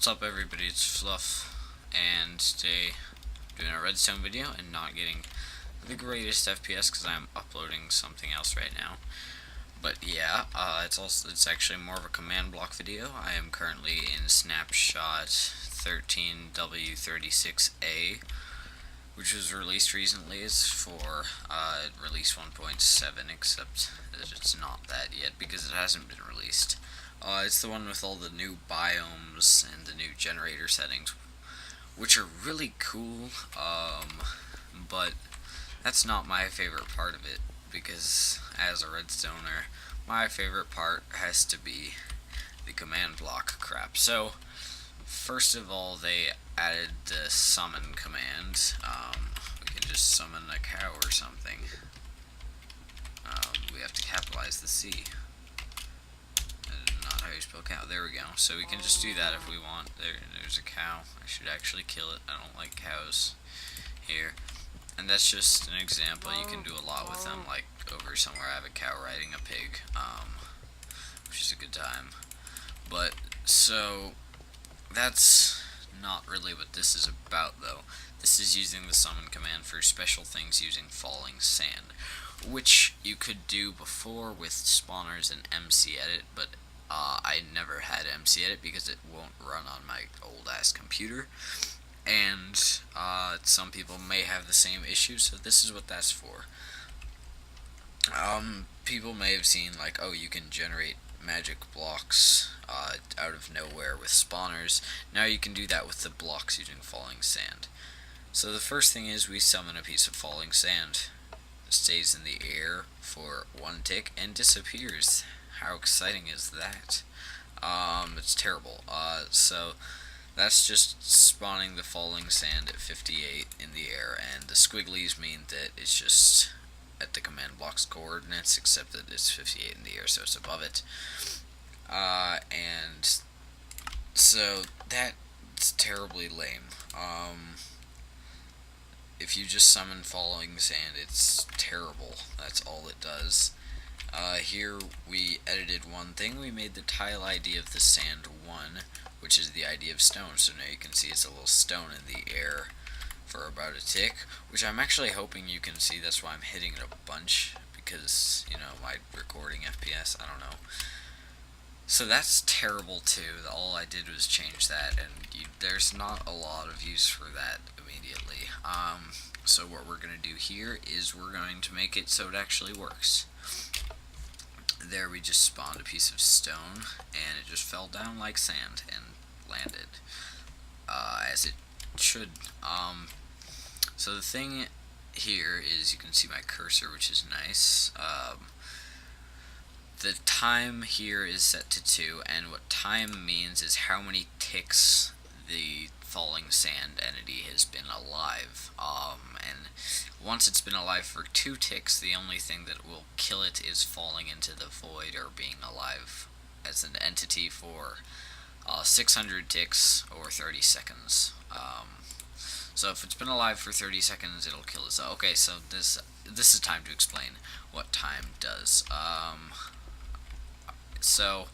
What's up everybody, it's Fluff, and today I'm doing a redstone video and not getting the greatest FPS because I'm uploading something else right now. But yeah, it's actually more of a command block video. I am currently in snapshot 13W36A, which was released recently. It's for release 1.7, except that it's not that yet because it hasn't been released. It's the one with all the new biomes and the new generator settings, which are really cool, but that's not my favorite part of it, because as a redstoner, my favorite part has to be the command block crap. So, first of all, they added the summon command. We can just summon a cow or something. We have to capitalize the C. Not how you spell cow. There we go. So we can just do that if we want. There's a cow. I should actually kill it. I don't like cows here. And that's just an example. You can do a lot with them. Like over somewhere I have a cow riding a pig, which is a good time. But, so, that's not really what this is about, though. This is using the summon command for special things using falling sand, which you could do before with spawners and MCEdit, but I never had MCEdit because it won't run on my old-ass computer, and some people may have the same issue, so this is what that's for. People may have seen, like, oh, you can generate magic blocks out of nowhere with spawners. Now you can do that with the blocks using falling sand. So the first thing is we summon a piece of falling sand. It stays in the air for 1 tick and disappears. How exciting is that? It's terrible. So that's just spawning the falling sand at 58 in the air, and the squigglies mean that it's just at the command block's coordinates, except that it's 58 in the air, so it's above it. And so that's terribly lame. If you just summon falling sand, it's terrible. That's all it does. Here we edited one thing. We made the tile ID of the sand 1, which is the ID of stone. So now you can see it's a little stone in the air for about a tick, which I'm actually hoping you can see. That's why I'm hitting it a bunch, because, you know, my recording FPS, I don't know. So that's terrible too. All I did was change that, and there's not a lot of use for that immediately. So what we're going to do here is we're going to make it so it actually works. There we just spawned a piece of stone, and it just fell down like sand and landed, as it should. So the thing here is, you can see my cursor, which is nice. The time here is set to 2, and what time means is how many ticks the falling sand entity has been alive. And once it's been alive for 2 ticks, the only thing that will kill it is falling into the void or being alive as an entity for 600 ticks or 30 seconds. So if it's been alive for 30 seconds, it'll kill us. Okay, so this is time to explain what time does. So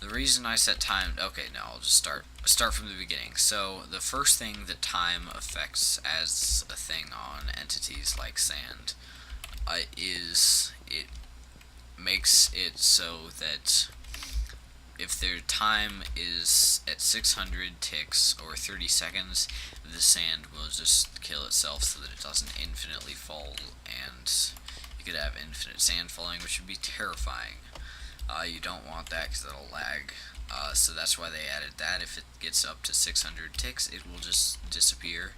the reason I set time, okay, now I'll just start from the beginning. So the first thing that time affects as a thing on entities like sand is it makes it so that if their time is at 600 ticks or 30 seconds, the sand will just kill itself so that it doesn't infinitely fall, and you could have infinite sand falling, which would be terrifying. You don't want that because it'll lag. So that's why they added that. If it gets up to 600 ticks, it will just disappear,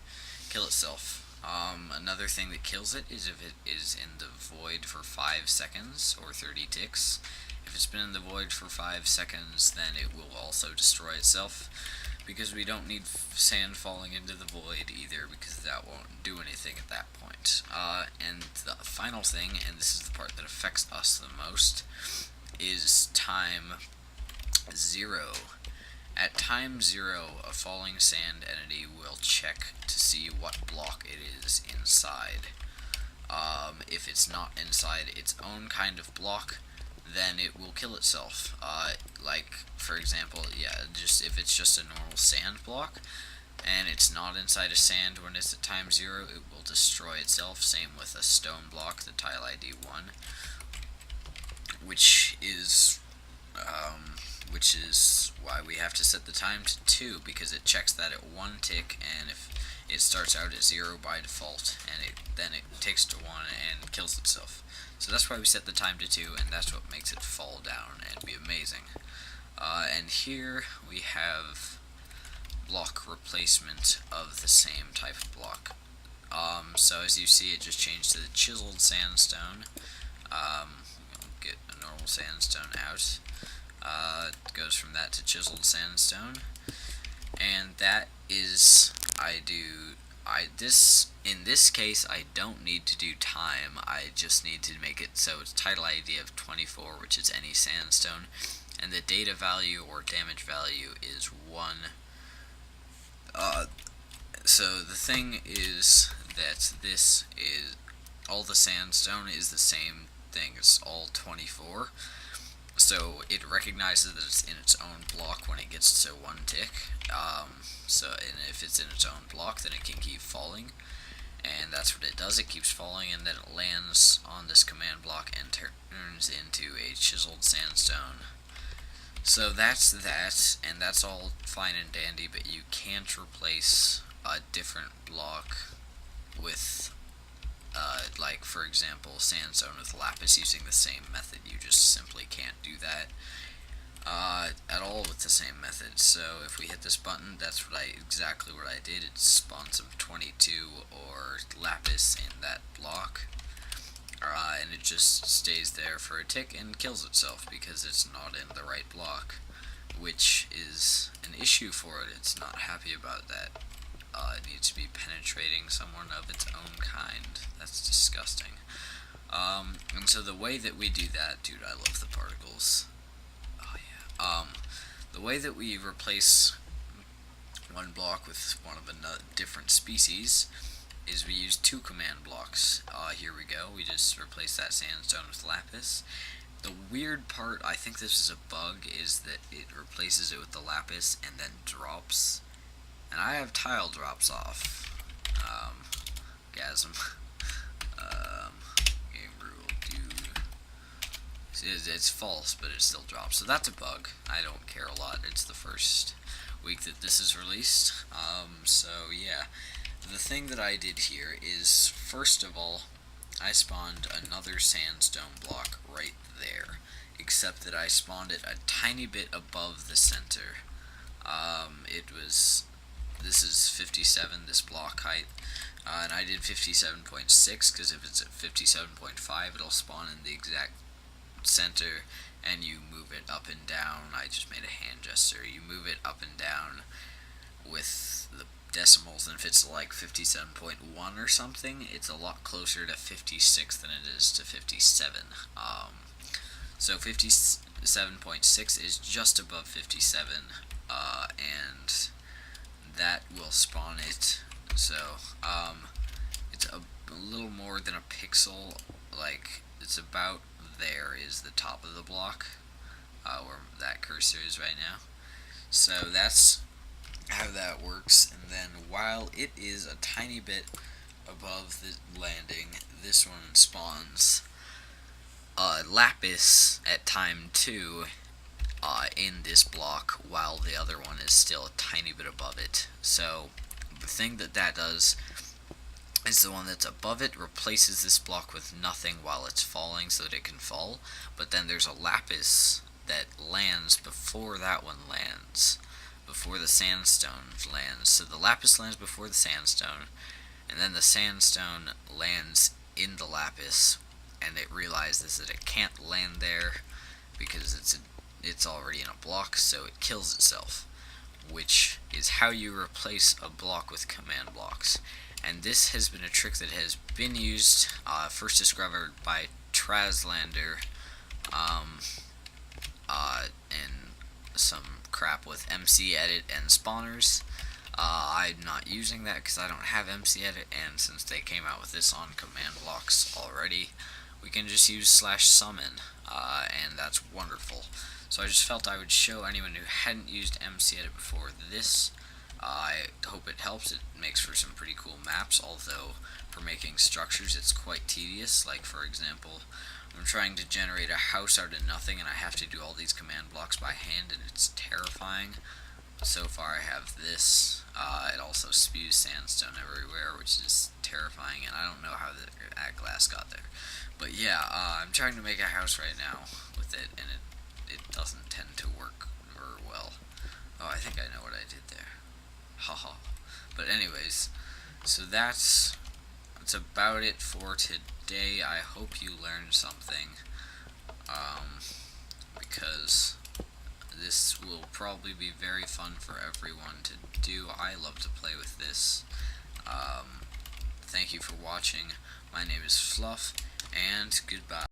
kill itself. Another thing that kills it is if it is in the void for 5 seconds or 30 ticks. If it's been in the void for 5 seconds, then it will also destroy itself, because we don't need sand falling into the void either, because that won't do anything at that point. And the final thing, and this is the part that affects us the most, is time 0. At time 0, a falling sand entity will check to see what block it is inside. If it's not inside its own kind of block, then it will kill itself. Like, for example, yeah, just if it's just a normal sand block, and it's not inside a sand when it's at time 0, it will destroy itself. Same with a stone block, the tile ID 1, which is why we have to set the time to 2, because it checks that at 1 tick, and if it starts out at 0 by default, and then it takes to 1 and kills itself. So that's why we set the time to 2, and that's what makes it fall down and be amazing. And here we have block replacement of the same type of block. So as you see, it just changed to the chiseled sandstone. Get a normal sandstone out. It goes from that to chiseled sandstone, and that is in this case I don't need to do time. I just need to make it so it's title ID of 24, which is any sandstone, and the data value or damage value is 1. So the thing is that this is all the sandstone is the same thing. It's all 24. So it recognizes that it's in its own block when it gets to 1 tick. And if it's in its own block, then it can keep falling. And that's what it does. It keeps falling, and then it lands on this command block and turns into a chiseled sandstone. So that's that, and that's all fine and dandy, but you can't replace a different block with, like, for example, sandstone with lapis using the same method. You just simply can't do that at all with the same method. So if we hit this button, that's exactly what I did. It spawns some 22 or lapis in that block, and it just stays there for a tick and kills itself because it's not in the right block, which is an issue for it. It's not happy about that. It needs to be penetrating someone of its own kind. That's disgusting. And so the way that we do that, dude, I love the particles. Oh yeah. The way that we replace one block with one of a different species is we use 2 command blocks. Here we go. We just replace that sandstone with lapis. The weird part, I think this is a bug, is that it replaces it with the lapis and then drops. And I have tile drops off. Gasm. Game rule, dude. It's false, but it still drops. So that's a bug. I don't care a lot. It's the first week that this is released. So yeah. The thing that I did here is, first of all, I spawned another sandstone block right there, except that I spawned it a tiny bit above the center. This is 57, this block height, and I did 57.6, because if it's at 57.5, it'll spawn in the exact center, and you move it up and down. I just made a hand gesture. You move it up and down with the decimals, and if it's like 57.1 or something, it's a lot closer to 56 than it is to 57. So 57.6 is just above 57, and that will spawn it. So it's a little more than a pixel. Like, it's about there is the top of the block, where that cursor is right now. So that's how that works. And then while it is a tiny bit above the landing, this one spawns lapis at time 2 in this block, while the other one is still a tiny bit above it. So the thing that does is the one that's above it replaces this block with nothing while it's falling so that it can fall, but then there's a lapis that lands before that one lands, before the sandstone lands. So the lapis lands before the sandstone, and then the sandstone lands in the lapis, and it realizes that it can't land there because it's already in a block, so it kills itself, which is how you replace a block with command blocks. And this has been a trick that has been used, first discovered by Traslander, and some crap with MCEdit and spawners. I'm not using that because I don't have MCEdit, and since they came out with this on command blocks already, we can just use /summon, and that's wonderful. So I just felt I would show anyone who hadn't used MCEdit before this. I hope it helps. It makes for some pretty cool maps, although for making structures it's quite tedious. Like, for example, I'm trying to generate a house out of nothing and I have to do all these command blocks by hand, and it's terrifying. So far I have this. It also spews sandstone everywhere, which is terrifying, and I don't know how that glass got there. But yeah, I'm trying to make a house right now with it, and it doesn't tend to work very well. Oh, I think I know what I did there. Haha. But anyways, so that's about it for today. I hope you learned something, because this will probably be very fun for everyone to do. I love to play with this. Thank you for watching. My name is Fluff, and goodbye.